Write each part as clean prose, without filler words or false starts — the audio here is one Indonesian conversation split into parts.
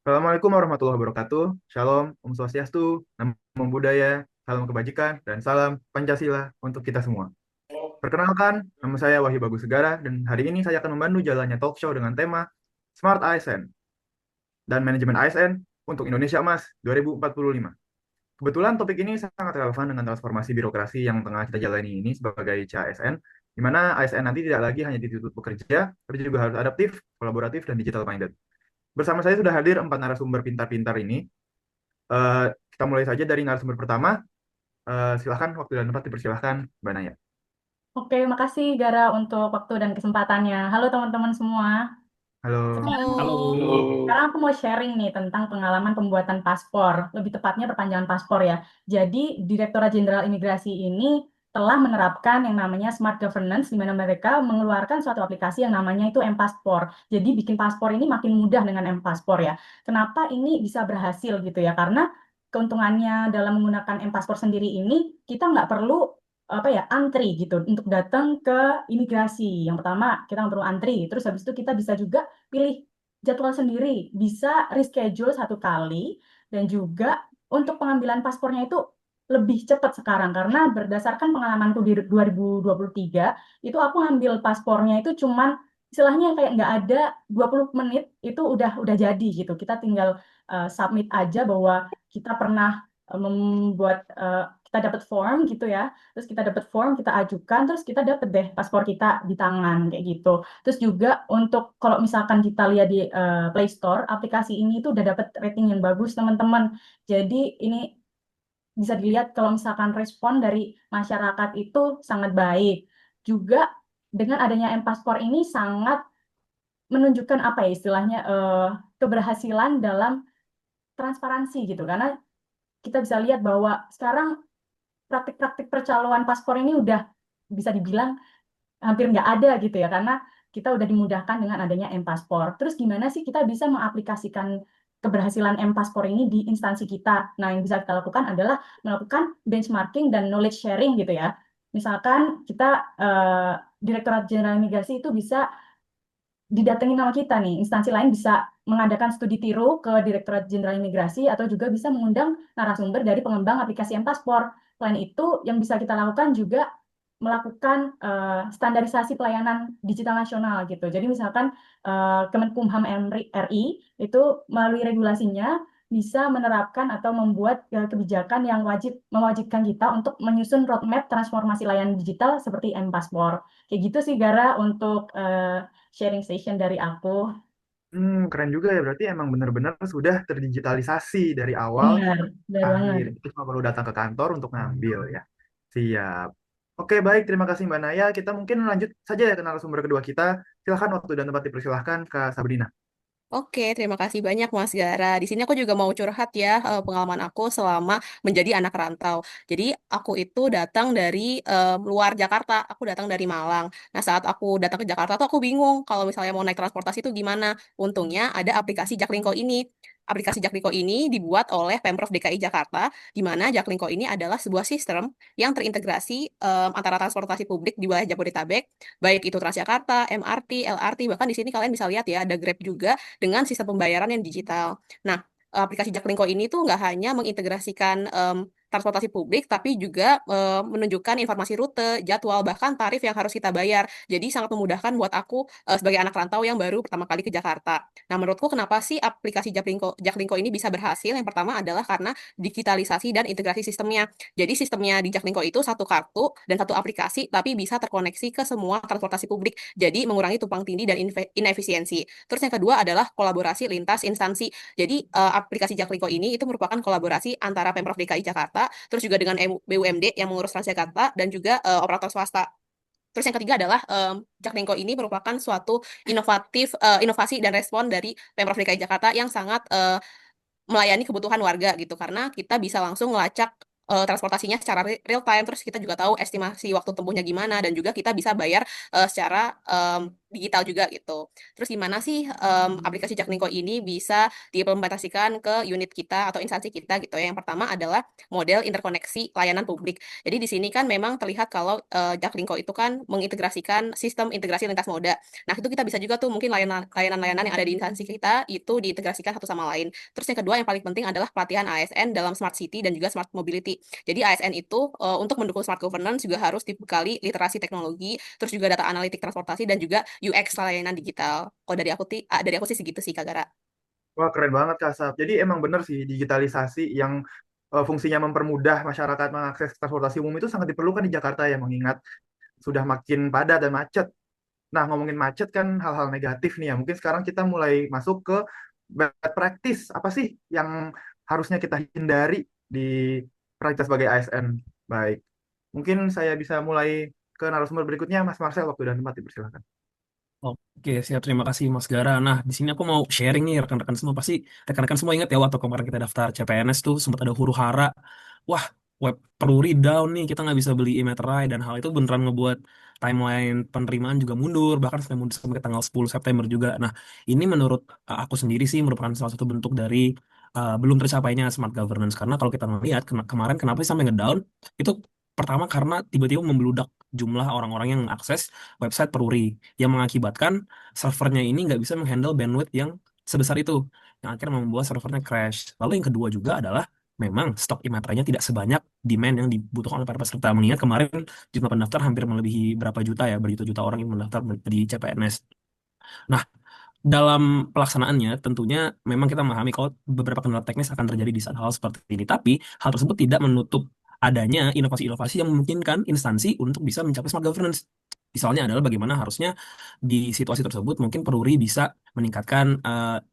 Assalamualaikum warahmatullahi wabarakatuh. Shalom, Om Swastiastu, Namo Buddhaya, salam kebajikan, dan salam Pancasila untuk kita semua. Perkenalkan, nama saya Wahyu Bagus Segara, dan hari ini saya akan membantu jalannya talk show dengan tema Smart ASN dan Manajemen ASN untuk Indonesia Emas 2045. Kebetulan topik ini sangat relevan dengan transformasi birokrasi yang tengah kita jalani ini sebagai CASN, di mana ASN nanti tidak lagi hanya dituntut bekerja, tapi juga harus adaptif, kolaboratif, dan digital minded. Bersama saya sudah hadir 4 narasumber pintar-pintar ini. Kita mulai saja dari narasumber pertama. Silahkan waktu dan tempat dipersilahkan, Mbak Naya. Oke, makasih Gara untuk waktu dan kesempatannya. Halo teman-teman semua. Halo. Sekarang, Halo. sekarang aku mau sharing nih tentang pengalaman pembuatan paspor, lebih tepatnya perpanjangan paspor ya. Jadi, Direktorat Jenderal Imigrasi ini telah menerapkan yang namanya Smart Governance, di mana mereka mengeluarkan suatu aplikasi yang namanya itu M-Paspor. Jadi, bikin paspor ini makin mudah dengan M-Paspor ya. Kenapa ini bisa berhasil gitu ya? Karena keuntungannya dalam menggunakan M-Paspor sendiri ini, kita nggak perlu apa ya antri gitu untuk datang ke imigrasi. Yang pertama kita nggak perlu antri, terus habis itu kita bisa juga pilih jadwal sendiri, bisa reschedule satu kali, dan juga untuk pengambilan paspornya itu lebih cepat sekarang karena berdasarkan pengalamanku di 2023 itu aku ngambil paspornya itu cuman istilahnya kayak nggak ada 20 menit itu udah jadi gitu. Kita tinggal submit aja bahwa kita pernah membuat kita dapat form gitu ya. Terus kita dapat form, kita ajukan, terus kita dapat deh paspor kita di tangan kayak gitu. Terus juga untuk kalau misalkan kita lihat di Play Store, aplikasi ini tuh udah dapat rating yang bagus teman-teman. Jadi ini bisa dilihat kalau misalkan respon dari masyarakat itu sangat baik. Juga dengan adanya M-Paspor ini sangat menunjukkan apa ya istilahnya keberhasilan dalam transparansi gitu. Karena kita bisa lihat bahwa sekarang praktik-praktik percaloan paspor ini udah bisa dibilang hampir nggak ada gitu ya karena kita udah dimudahkan dengan adanya M-Paspor. Terus gimana sih kita bisa mengaplikasikan keberhasilan M-Paspor ini di instansi kita? Nah, yang bisa kita lakukan adalah melakukan benchmarking dan knowledge sharing gitu ya. Misalkan kita Direktorat Jenderal Imigrasi itu bisa didatengin sama kita nih, instansi lain bisa mengadakan studi tiru ke Direktorat Jenderal Imigrasi atau juga bisa mengundang narasumber dari pengembang aplikasi M-Paspor. Selain itu, yang bisa kita lakukan juga melakukan standarisasi pelayanan digital nasional gitu. Jadi misalkan Kemenkumham RI itu melalui regulasinya bisa menerapkan atau membuat kebijakan yang mewajibkan kita untuk menyusun roadmap transformasi layanan digital seperti M-Paspor. Kayak gitu sih Gara untuk sharing session dari aku. Keren juga ya. Berarti emang benar-benar sudah terdigitalisasi dari awal Benar, benar akhir. banget. Itu cuma perlu datang ke kantor untuk ngambil ya. Siap. Oke, baik. Terima kasih Mbak Naya. Kita mungkin lanjut saja ya ke narasumber kedua kita. Silahkan waktu dan tempat dipersilahkan Kak Sabrina. Oke, terima kasih banyak Mas Gara. Di sini aku juga mau curhat ya pengalaman aku selama menjadi anak rantau. Jadi aku itu datang dari luar Jakarta, aku datang dari Malang. Nah, saat aku datang ke Jakarta tuh aku bingung kalau misalnya mau naik transportasi itu gimana. Untungnya ada aplikasi Jaklingko ini. Aplikasi Jaklingko ini dibuat oleh Pemprov DKI Jakarta, di mana Jaklingko ini adalah sebuah sistem yang terintegrasi antara transportasi publik di wilayah Jabodetabek, baik itu Transjakarta, MRT, LRT, bahkan di sini kalian bisa lihat ya ada Grab juga dengan sistem pembayaran yang digital. Nah, aplikasi Jaklingko ini tuh nggak hanya mengintegrasikan transportasi publik, tapi juga menunjukkan informasi rute, jadwal, bahkan tarif yang harus kita bayar. Jadi sangat memudahkan buat aku sebagai anak rantau yang baru pertama kali ke Jakarta. Nah, menurutku kenapa sih aplikasi Jaklingko ini bisa berhasil? Yang pertama adalah karena digitalisasi dan integrasi sistemnya. Jadi sistemnya di Jaklingko itu satu kartu dan satu aplikasi, tapi bisa terkoneksi ke semua transportasi publik. Jadi mengurangi tumpang tindih dan inefisiensi. Terus yang kedua adalah kolaborasi lintas instansi. Jadi aplikasi Jaklingko ini itu merupakan kolaborasi antara Pemprov DKI Jakarta, terus juga dengan BUMD yang mengurus Transjakarta dan juga operator swasta. Terus yang ketiga adalah Jaklingko ini merupakan suatu inovasi dan respon dari Pemprov DKI Jakarta yang sangat melayani kebutuhan warga gitu karena kita bisa langsung melacak transportasinya secara real time, terus kita juga tahu estimasi waktu tempuhnya gimana, dan juga kita bisa bayar secara digital juga gitu. Terus gimana sih aplikasi Jaklingko ini bisa diimplementasikan ke unit kita atau instansi kita gitu ya. Yang pertama adalah model interkoneksi layanan publik. Jadi di sini kan memang terlihat kalau Jaklingko itu kan mengintegrasikan sistem integrasi lintas moda. Nah, itu kita bisa juga tuh mungkin layanan-layanan yang ada di instansi kita itu diintegrasikan satu sama lain. Terus yang kedua yang paling penting adalah pelatihan ASN dalam smart city dan juga smart mobility. Jadi ASN itu untuk mendukung smart governance juga harus dibekali literasi teknologi, terus juga data analitik transportasi dan juga UX layanan digital. Kalau dari aku sih segitu sih Kak Gara. Wah, keren banget Kak Saf. Jadi emang bener sih digitalisasi yang fungsinya mempermudah masyarakat mengakses transportasi umum itu sangat diperlukan di Jakarta ya, mengingat sudah makin padat dan macet. Nah, ngomongin macet kan hal-hal negatif nih ya. Mungkin sekarang kita mulai masuk ke bad practice. Apa sih yang harusnya kita hindari di praktis sebagai ASN? Baik. Mungkin saya bisa mulai ke narasumber berikutnya, Mas Marcel, waktu dan tempat dipersilakan. Oke, siap. Terima kasih Mas Gara. Nah, di sini aku mau sharing nih rekan-rekan semua. Pasti rekan-rekan semua ingat ya waktu kemarin kita daftar CPNS tuh sempat ada huru-hara. Wah, web peruri down nih. Kita nggak bisa beli e-materai dan hal itu beneran ngebuat timeline penerimaan juga mundur. Bahkan sampai mundur sampai tanggal 10 September juga. Nah, ini menurut aku sendiri sih merupakan salah satu bentuk dari belum tercapainya smart governance. Karena kalau kita melihat kemarin kenapa sih sampai ngedown? Itu pertama karena tiba-tiba membludak jumlah orang-orang yang mengakses website peruri yang mengakibatkan servernya ini nggak bisa menghandle bandwidth yang sebesar itu, yang akhirnya membuat servernya crash. Lalu yang kedua juga adalah memang stok imaterainya tidak sebanyak demand yang dibutuhkan oleh para peserta. Mengingat kemarin jumlah pendaftar hampir melebihi berapa juta ya, berjuta-juta orang yang mendaftar di CPNS. Nah, dalam pelaksanaannya tentunya memang kita memahami kalau beberapa kendala teknis akan terjadi di saat hal seperti ini. Tapi hal tersebut tidak menutup adanya inovasi-inovasi yang memungkinkan instansi untuk bisa mencapai smart governance. Misalnya adalah bagaimana harusnya di situasi tersebut mungkin Peruri bisa meningkatkan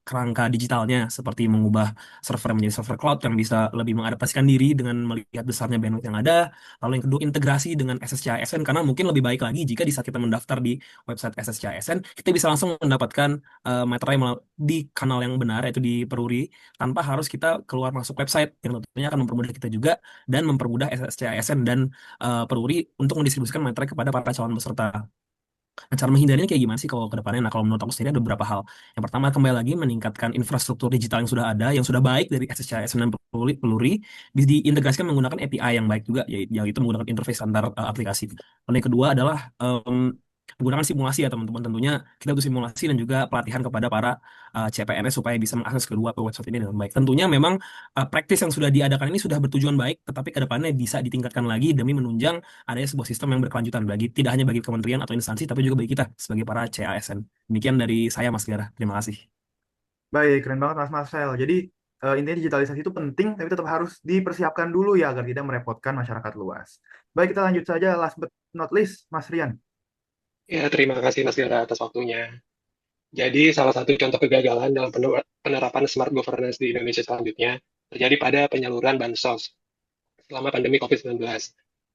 kerangka digitalnya seperti mengubah server menjadi server cloud yang bisa lebih mengadaptasikan diri dengan melihat besarnya bandwidth yang ada. Lalu yang kedua integrasi dengan SSC ASN karena mungkin lebih baik lagi jika di saat kita mendaftar di website SSC ASN kita bisa langsung mendapatkan materai di kanal yang benar yaitu di Peruri tanpa harus kita keluar masuk website yang tentunya akan mempermudah kita juga dan mempermudah SSC ASN dan Peruri untuk mendistribusikan materai kepada para calon peserta. Nah, cara menghindarinya kayak gimana sih kalau ke depannya? Nah, kalau menurut aku sendiri ada beberapa hal. Yang pertama, kembali lagi meningkatkan infrastruktur digital yang sudah ada, yang sudah baik dari SSCIS dan Peluri, bisa diintegrasikan menggunakan API yang baik juga, yaitu menggunakan interface antar aplikasi. Lalu yang kedua adalah menggunakan simulasi ya teman-teman. Tentunya kita butuh simulasi dan juga pelatihan kepada para CPNS supaya bisa mengakses kedua website ini dengan baik. Tentunya memang praktis yang sudah diadakan ini sudah bertujuan baik, tetapi ke depannya bisa ditingkatkan lagi demi menunjang adanya sebuah sistem yang berkelanjutan bagi tidak hanya bagi kementerian atau instansi tapi juga bagi kita sebagai para CASN. Demikian dari saya Mas Gara. Terima kasih. Baik, keren banget Mas Marcel. Jadi intinya digitalisasi itu penting, tapi tetap harus dipersiapkan dulu ya agar tidak merepotkan masyarakat luas. Baik, kita lanjut saja. Last but not least, Mas Rian. Ya, terima kasih Mas Gara atas waktunya. Jadi, salah satu contoh kegagalan dalam penerapan smart governance di Indonesia selanjutnya terjadi pada penyaluran bansos selama pandemi COVID-19.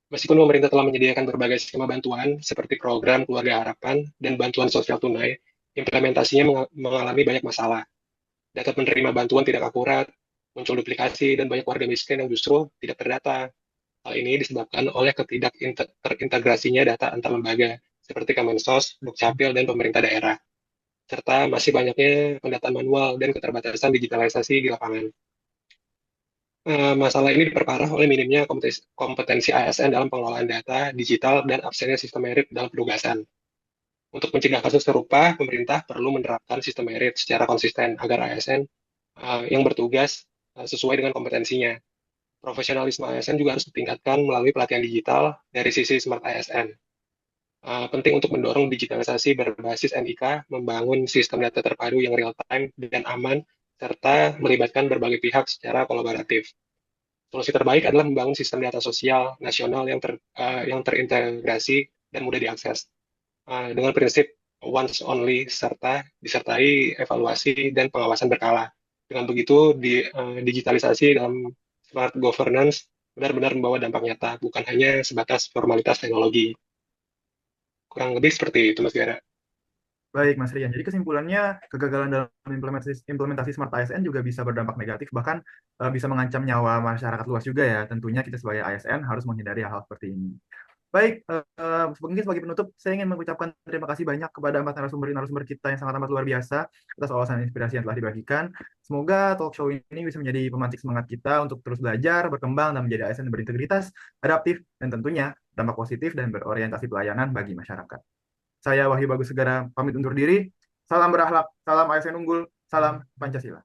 Meskipun pemerintah telah menyediakan berbagai skema bantuan seperti program Keluarga Harapan dan bantuan sosial tunai, implementasinya mengalami banyak masalah. Data penerima bantuan tidak akurat, muncul duplikasi, dan banyak warga miskin yang justru tidak terdata. Hal ini disebabkan oleh terintegrasinya data antar lembaga, seperti Kemensos, Dukcapil, dan pemerintah daerah, serta masih banyaknya pendataan manual dan keterbatasan digitalisasi di lapangan. Masalah ini diperparah oleh minimnya kompetensi ASN dalam pengelolaan data digital dan absennya sistem merit dalam penugasan. Untuk mencegah kasus serupa, pemerintah perlu menerapkan sistem merit secara konsisten agar ASN yang bertugas sesuai dengan kompetensinya. Profesionalisme ASN juga harus ditingkatkan melalui pelatihan digital dari sisi Smart ASN. Penting untuk mendorong digitalisasi berbasis NIK, membangun sistem data terpadu yang real-time dan aman, serta melibatkan berbagai pihak secara kolaboratif. Solusi terbaik adalah membangun sistem data sosial nasional yang terintegrasi dan mudah diakses, dengan prinsip once only, serta disertai evaluasi dan pengawasan berkala. Dengan begitu, digitalisasi dalam smart governance benar-benar membawa dampak nyata, bukan hanya sebatas formalitas teknologi. Kurang lebih seperti itu, Mas Gara. Baik, Mas Rian. Jadi kesimpulannya, kegagalan dalam implementasi Smart ASN juga bisa berdampak negatif, bahkan bisa mengancam nyawa masyarakat luas juga ya. Tentunya kita sebagai ASN harus menghindari hal seperti ini. Baik, mungkin sebagai penutup, saya ingin mengucapkan terima kasih banyak kepada empat narasumber kita yang sangat amat luar biasa atas wawasan dan inspirasi yang telah dibagikan. Semoga talk show ini bisa menjadi pemantik semangat kita untuk terus belajar, berkembang, dan menjadi ASN yang berintegritas, adaptif, dan tentunya dampak positif dan berorientasi pelayanan bagi masyarakat. Saya Wahyu Bagus Segara pamit undur diri. Salam berakhlak, salam ASN unggul, salam Pancasila.